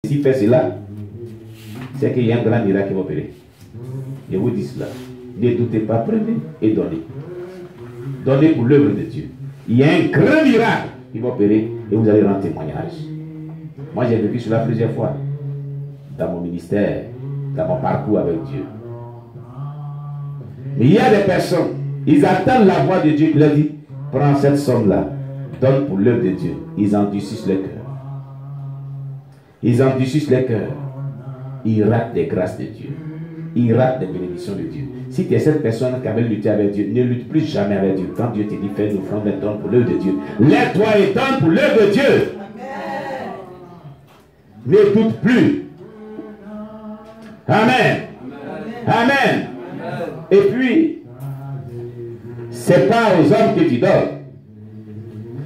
s'il fait cela, c'est qu'il y a un grand miracle qui va opérer. Je vous dis cela. Ne doutez pas, prenez et donnez. Donnez pour l'œuvre de Dieu. Il y a un grand miracle qui va opérer et vous allez rendre témoignage. Moi, j'ai vécu cela plusieurs fois dans mon ministère, dans mon parcours avec Dieu. Mais il y a des personnes, ils attendent la voix de Dieu qui leur dit, prends cette somme-là, donne pour l'œuvre de Dieu. Ils endurcissent le cœur. Ils endurcissent le cœur. Ils ratent des grâces de Dieu. Ils ratent des bénédictions de Dieu. Si tu es cette personne qui avait lutté avec Dieu, ne lutte plus jamais avec Dieu. Quand Dieu te dit, fais une offrande, donne pour l'œuvre de Dieu. Lève-toi et donne pour l'œuvre de Dieu. Ne doute plus. Amen. Amen. Et puis, c'est pas aux hommes que tu donnes.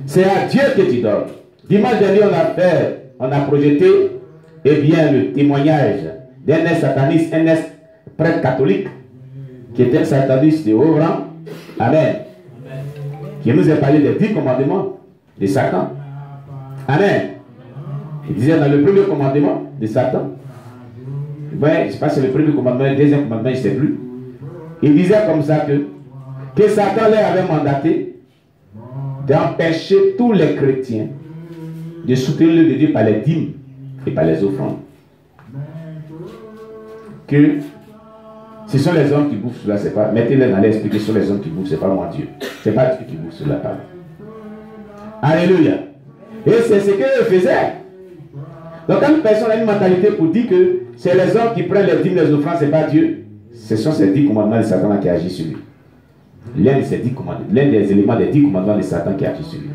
C'est à Dieu que tu donnes. Dimanche dernier, on a projeté le témoignage d'un sataniste, un prêtre catholique, qui était un sataniste de haut rang. Amen. Qui nous a parlé des 10 commandements de Satan. Amen. Il disait dans le premier commandement de Satan, je ne sais pas si c'est le premier commandement, le deuxième commandement, je ne sais plus. Il disait comme ça que Satan leur avait mandaté d'empêcher tous les chrétiens de soutenir l'œuvre de Dieu par les dîmes et par les offrandes. Que ce sont les hommes qui bouffent cela, c'est pas. Mettez-les dans l'esprit que ce sont les hommes qui bouffent, c'est pas moi Dieu. C'est pas Dieu qui bouffe cela. Alléluia. Et c'est ce qu'ils faisaient. Donc quand une personne a une mentalité pour dire que c'est les hommes qui prennent les dîmes, les offrandes, c'est pas Dieu, ce sont ces 10 commandements de Satan qui agissent sur lui. L'un de ces 10 commandements, l'un des éléments des 10 commandements de Satan qui agit sur lui.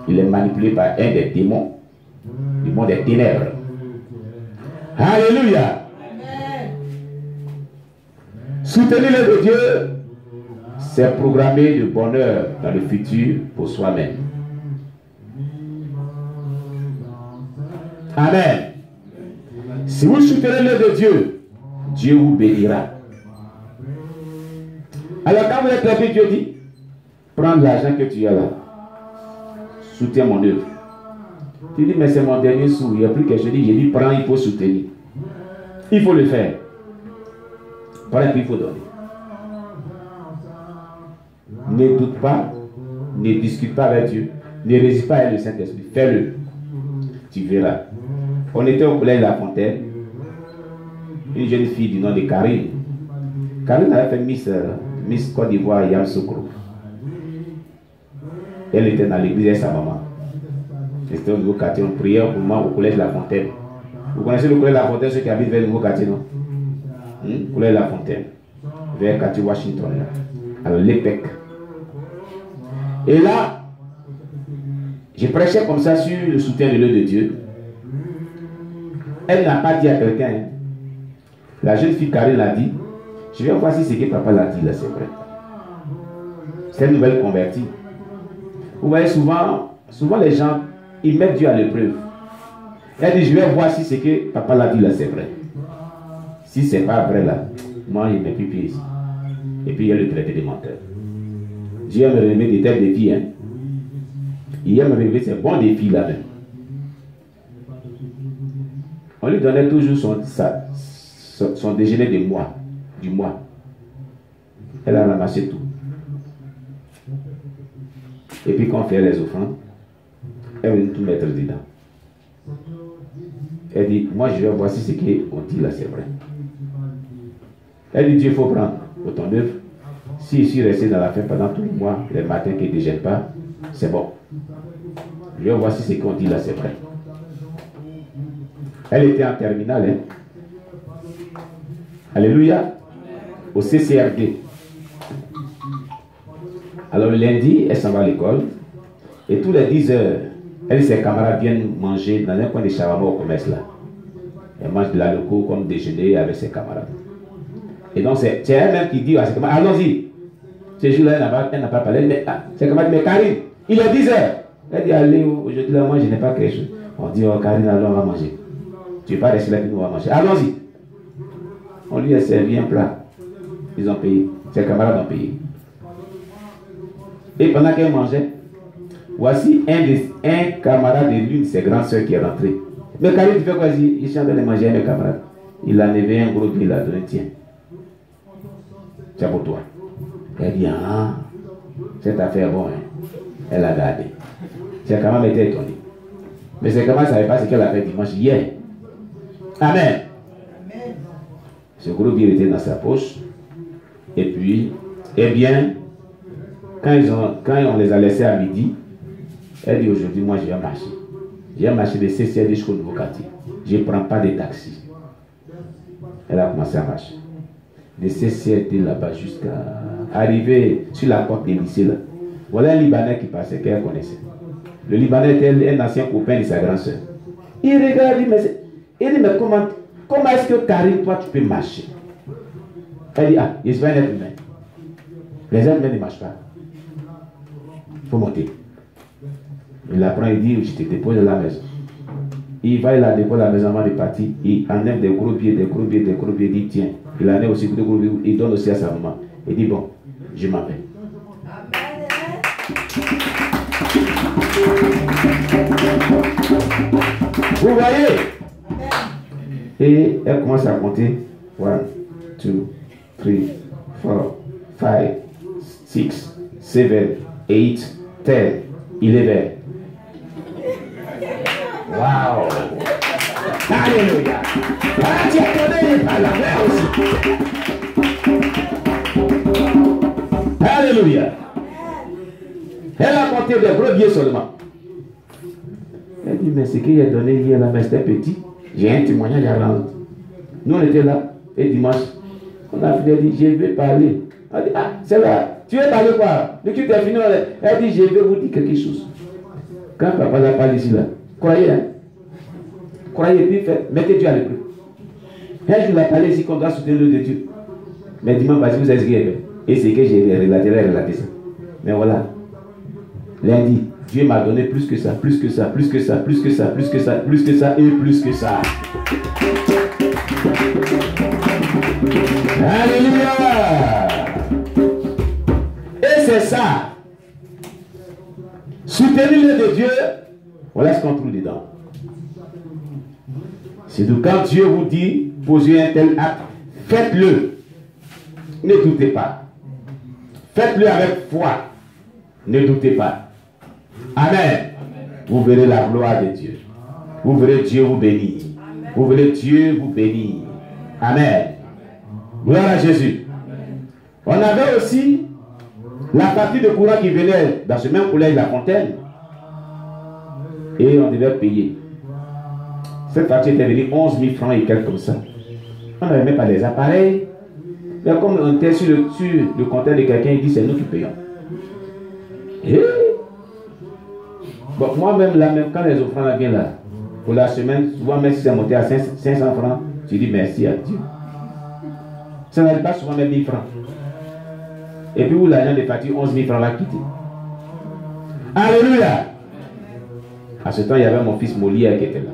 Il est manipulé par un des démons du monde des ténèbres. Alléluia. Soutenir l'œuvre de Dieu, c'est programmer le bonheur dans le futur pour soi-même. Amen. Si vous soutenez l'œuvre de Dieu, Dieu vous bénira. Alors quand vous êtes là, Dieu dit, prends l'argent que tu as là, soutiens mon œuvre. Tu dis, mais c'est mon dernier sou, il n'y a plus quelque chose. Je dis, prends, il faut soutenir. Il faut le faire. Prends et puis il faut donner. Ne doute pas, ne discute pas avec Dieu, ne résiste pas avec le Saint-Esprit. Fais-le. Tu verras. On était au collège de La Fontaine. Une jeune fille du nom de Karine. Karine avait fait Miss Côte d'Ivoire Yamoussoukro. Elle était dans l'église avec sa maman. C'était au nouveau quartier. On priait pour moi au collège de La Fontaine. Vous connaissez le collège de La Fontaine, ceux qui habitent vers le nouveau quartier, non? Collège de La Fontaine. Vers le quartier Washington. Là. Alors l'EPEC. Et là, je prêchais comme ça sur le soutien de l'œuvre de Dieu. Elle n'a pas dit à quelqu'un. Hein. La jeune fille Karine l'a dit. Je vais voir si ce que papa l'a dit là, c'est vrai. C'est une nouvelle convertie. Vous voyez, souvent les gens, ils mettent Dieu à l'épreuve. Elle dit, je vais voir si ce que papa l'a dit là, c'est vrai. Si c'est pas vrai là, moi, il ne met plus pied ici. Et puis, il y a le traité des menteurs. Dieu aime relever des têtes de filles. Hein. Il aime relever ces bons défis là-même. On lui donnait toujours son déjeuner du mois. Elle a ramassé tout. Et puis quand on fait les offrandes, elle veut tout mettre dedans. Elle dit, moi je vais voir si ce qu'on dit là c'est vrai. Elle dit, Dieu, il faut prendre pour ton œuvre. Si je suis resté dans la faim pendant tout le mois, les matins qui ne déjeunent pas, c'est bon. Je vais voir si ce qu'on dit là c'est vrai. Elle était en terminale. Hein? Alléluia. Au CCRD. Alors le lundi, elle s'en va à l'école. Et tous les 10 heures, elle et ses camarades viennent manger dans un coin de shawarma au commerce là. Elle mange de la loco comme déjeuner avec ses camarades. Et donc c'est elle-même qui dit à ses camarades, allons-y. Ce jour-là, elle n'a pas parlé. Mais ses camarades disent, mais Karine, il est 10 heures. Elle dit, allez, aujourd'hui là, moi je n'ai pas quelque chose. On dit, oh Karine, allons, on va manger. Tu ne veux pas rester là que nous on va manger. Allons-y. On lui a servi un plat. Ils ont payé. Ses camarades ont payé. Et pendant qu'elle mangeait, voici un camarade de l'une de ses grandes soeurs qui est rentré. Mais Karim, tu fais quoi? Il chante de manger avec mes camarades. Il a levé un gros billet, il a donné, tiens. C'est pour toi. Elle dit, ah, cette affaire, bon, hein. Elle a gardé. C'est quand même été étonné. Mais c'est comment elle ne savait pas ce qu'elle a fait dimanche hier. Amen. Ce gros billet était dans sa poche. Et puis, eh bien, quand on les a laissés à midi, elle dit aujourd'hui, moi je vais marcher. Je vais marcher de CCD jusqu'au nouveau quartier. Je ne prends pas de taxi. Elle a commencé à marcher. De CCD là-bas jusqu'à arriver sur la porte des lycées là. Voilà un Libanais qui passait, qu'elle connaissait. Le Libanais était un ancien copain de sa grande soeur. Il regarde, il dit, mais comment est-ce que Karim, toi, tu peux marcher? Elle dit, ah, je suis un être humain. Les êtres humains ne marchent pas. Il faut monter. Il la prend, il dit, je te dépose à la maison. Il va, il la dépose à la maison avant de partir. Il enlève des gros billets, il dit, tiens. Il enlève aussi des gros billets, il donne aussi à sa maman. Il dit, bon, je m'en vais. Vous voyez? Et elle commence à compter. 1, 2, 3, 4, 5, 6, 7, 8, 10, 11. Wow! Alléluia! Ah, tu connais pas la mer aussi. Alléluia! Elle a compté des gros billets seulement. Elle dit, mais ce qu'il a donné hier là, mais c'était petit. J'ai un témoignage à rendre. Nous on était là, et dimanche, on a dit, je vais parler. Elle dit, ah, c'est là, tu veux parler quoi? Le culte est fini. Elle dit, je vais vous dire quelque chose. Quand papa l'a parlé ici là, croyez, hein? Croyez, puis faites, mettez Dieu à l'épreuve. Un jour, il a parlé ici qu'on doit soutenir le de Dieu. Mais dimanche, parce que vous savez ce qu'il y avait. Et c'est que j'ai relaté ça. Mais voilà. Lundi, Dieu m'a donné plus que ça, plus que ça, plus que ça, plus que ça, plus que ça, plus que ça et plus que ça. Alléluia! Et c'est ça. Soutenir le de Dieu, voilà ce qu'on trouve dedans. C'est donc quand Dieu vous dit, posez un tel acte, faites-le. Ne doutez pas. Faites-le avec foi. Ne doutez pas. Amen. Vous verrez la gloire de Dieu. Vous verrez Dieu vous bénir. Vous verrez Dieu vous bénir. Amen. Gloire à Jésus. On avait aussi la partie de courant qui venait dans ce même collège La Fontaine. Et on devait payer. Cette partie était venue 11 000 francs et quelques comme ça. On n'avait même pas les appareils. Mais comme on était sur le compteur de quelqu'un, il dit c'est nous qui payons. Et bon, moi-même, là, même quand les offrandes viennent là, pour la semaine, souvent même si c'est monté à 500 francs, tu dis merci à Dieu. Ça n'arrive pas souvent même 1000 francs. Et puis où l'agent de facture 11 000 francs va quitter. Alléluia! À ce temps, il y avait mon fils Molière qui était là.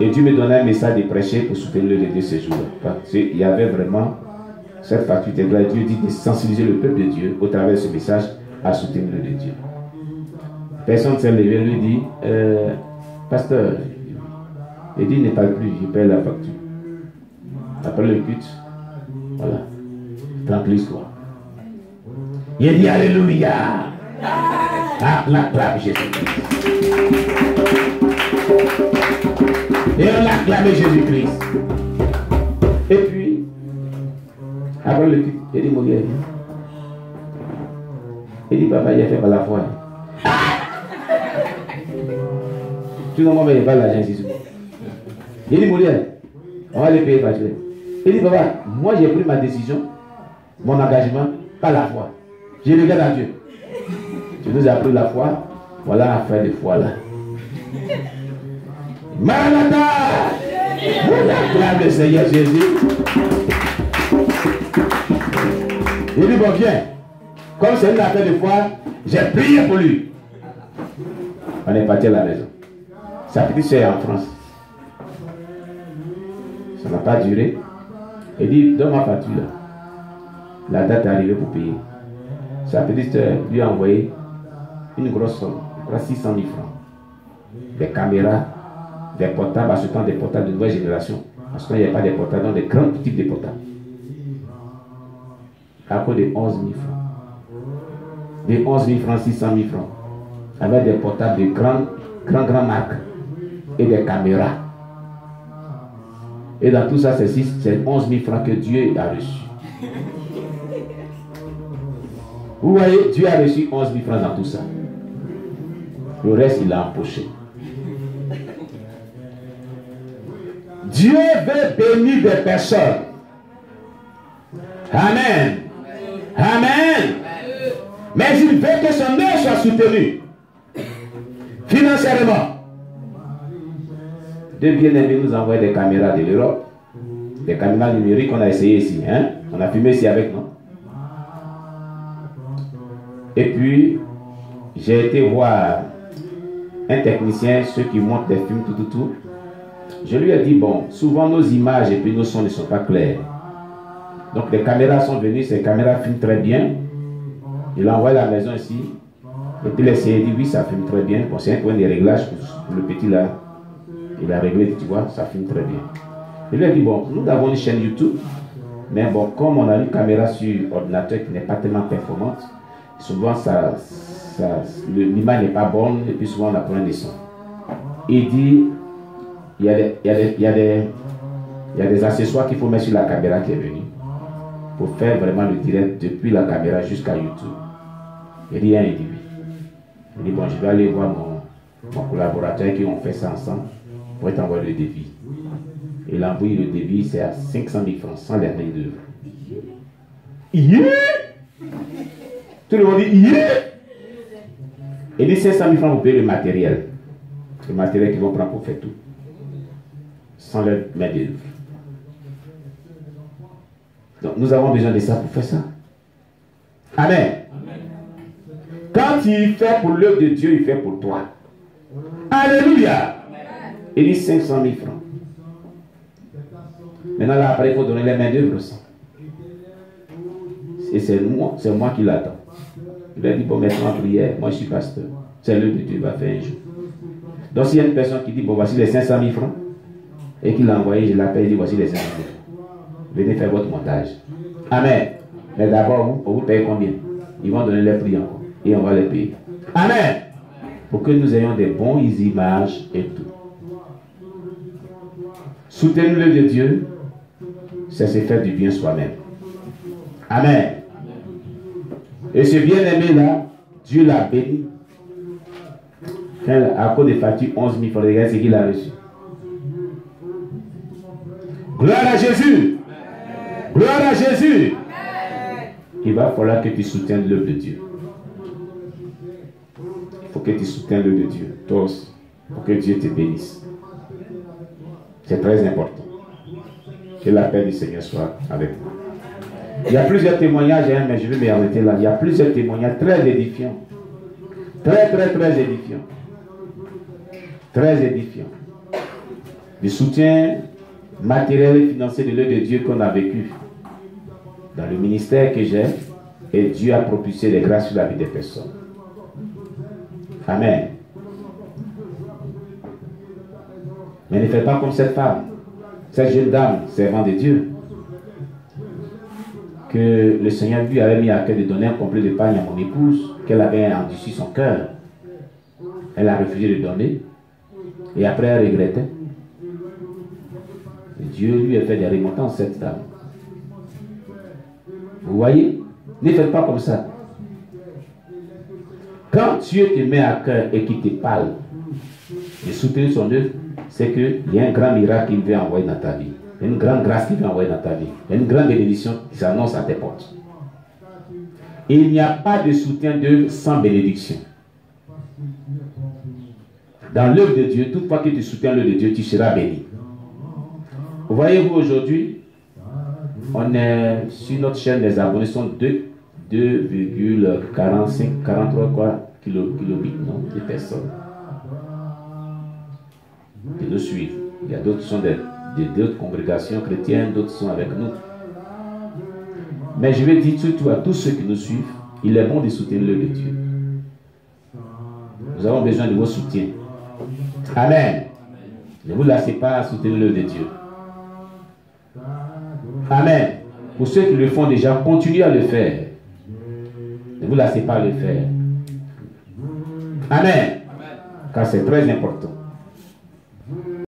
Et Dieu me donnait un message de prêcher pour soutenir le de ce jour-là. Parce qu'il y avait vraiment cette faculté là. Dieu dit de sensibiliser le peuple de Dieu au travers de ce message à soutenir le de Dieu. Personne ne s'est levé, lui dit, pasteur, il dit, ne parle plus, je paie la facture. Après le culte, voilà, tranquille-toi. Il dit, alléluia. Ah, l'acclame Jésus-Christ. Et on acclame Jésus-Christ. Et puis, après le culte, il dit, mon gars, il dit, papa, il a fait par la foi. Tout le monde va y avoir l'argent ici. Il dit, Molière, on va les payer par Dieu. Il dit, papa, moi j'ai pris ma décision, mon engagement, par la foi. Je regarde à Dieu. Tu nous as pris la foi, voilà affaire de foi là. Maranatha! On acclame le Seigneur Jésus. Il dit, bon, viens. Comme c'est une affaire de foi, j'ai prié pour lui. On est parti à la maison. Sa petite soeur est en France. Ça n'a pas duré. Il dit, donne ma facture là. La date est arrivée pour payer. Sa petite soeur lui a envoyé une grosse somme, 600 000 francs. Des caméras, des portables, à ce temps des portables de nouvelle génération. À ce temps, il n'y a pas des portables, dans des grands types de portables. À cause de 11 000 francs. De 11 000 francs, 600 000 francs. Avec des portables de grandes marques et des caméras. Et dans tout ça, c'est 11 000 francs que Dieu a reçu. Vous voyez, Dieu a reçu 11 000 francs dans tout ça. Le reste, il l'a empoché. Dieu veut bénir des personnes. Amen. Amen. Mais il veut que son œuvre soit soutenue financièrement. Deux bien-aimés nous envoient des caméras de l'Europe, des caméras numériques qu'on a essayé ici. Hein? On a filmé ici avec nous. Et puis, j'ai été voir un technicien, ceux qui montent des films, tout. Je lui ai dit, bon, souvent nos images et puis nos sons ne sont pas clairs. Donc les caméras sont venues, ces caméras filment très bien. Il a envoyé à la maison ici. Et puis il a essayé, il dit, oui, ça filme très bien. Bon, c'est un point de réglage pour le petit là. Il a réglé, tu vois, ça filme très bien. Il lui a dit, bon, nous avons une chaîne YouTube. Mais bon, comme on a une caméra sur ordinateur qui n'est pas tellement performante, souvent l'image n'est pas bonne et puis souvent on a plein de sons. Il dit, il y a des accessoires qu'il faut mettre sur la caméra qui est venue pour faire vraiment le direct depuis la caméra jusqu'à YouTube. Il dit, il dit oui. Il dit, bon, je vais aller voir mon collaborateur qui ont fait ça ensemble pour t'envoyer le devis. Il a envoyé le devis, c'est à 500 000 francs sans les mains d'œuvre. Yeah! Tout le monde dit, yeah! Il dit 500 000 francs, vous payez le matériel. Le matériel qu'ils vont prendre pour faire tout. Sans leur main d'œuvre. Donc nous avons besoin de ça pour faire ça. Amen. Quand il fait pour l'œuvre de Dieu, il fait pour toi. Alléluia. Il dit 500 000 francs. Maintenant là, après, il faut donner les mains d'œuvre aussi. Et c'est moi qui l'attends. Il a dit, bon, maintenant en prière, moi je suis pasteur. C'est l'œuvre de Dieu va faire un jour. Donc s'il y a une personne qui dit, bon, voici les 500 000 francs, et qu'il l'a envoyé, je l'appelle, il dit, voici les 500 000 francs. Venez faire votre montage. Amen. Mais d'abord, vous payez combien? Ils vont donner les prix encore. Et on va les payer. Amen. Pour que nous ayons des bonnes images et tout. Soutenir l'œuvre de Dieu, c'est se faire du bien soi-même. Amen. Et ce bien-aimé là, Dieu l'a béni. À cause des factures 11 000 francs, regardez ce qu'il a reçu. Gloire à Jésus. Gloire à Jésus. Il va falloir que tu soutiennes l'œuvre de Dieu. Il faut que tu soutiennes l'œuvre de Dieu. Toi aussi. Pour que Dieu te bénisse. C'est très important. Que la paix du Seigneur soit avec nous. Il y a plusieurs témoignages, hein, mais je vais m'arrêter là. Il y a plusieurs témoignages très édifiants. Très édifiants. Très édifiants. Du soutien matériel et financier de l'œuvre de Dieu qu'on a vécu dans le ministère que j'ai, et Dieu a propulsé les grâces sur la vie des personnes. Amen. Mais ne faites pas comme cette femme, cette jeune dame, servant de Dieu, que le Seigneur lui avait mis à cœur de donner un complet d'épargne à mon épouse, qu'elle avait endurci son cœur. Elle a refusé de donner, et après elle regrettait. Et Dieu lui a fait des remontrances, cette dame. Vous voyez? Ne faites pas comme ça. Quand Dieu te met à cœur et qu'il te parle de soutenir son œuvre, c'est qu'il y a un grand miracle qu'il veut envoyer dans ta vie. Il y a une grande grâce qu'il veut envoyer dans ta vie. Il y a une grande bénédiction qui s'annonce à tes portes. Et il n'y a pas de soutien d'œuvre sans bénédiction. Dans l'œuvre de Dieu, toute fois que tu soutiens l'œuvre de Dieu, tu seras béni. Voyez-vous aujourd'hui, on est sur notre chaîne, les abonnés sont 2,45, 43 kilobits, non, de personnes qui nous suivent. Il y a d'autres qui sont d'autres congrégations chrétiennes, d'autres sont avec nous. Mais je vais dire surtout à tous ceux qui nous suivent, il est bon de soutenir l'œuvre de Dieu. Nous avons besoin de vos soutiens. Amen. Ne vous lassez pas à soutenir l'œuvre de Dieu. Amen. Pour ceux qui le font déjà, continuez à le faire. Ne vous lassez pas à le faire. Amen. Car c'est très important.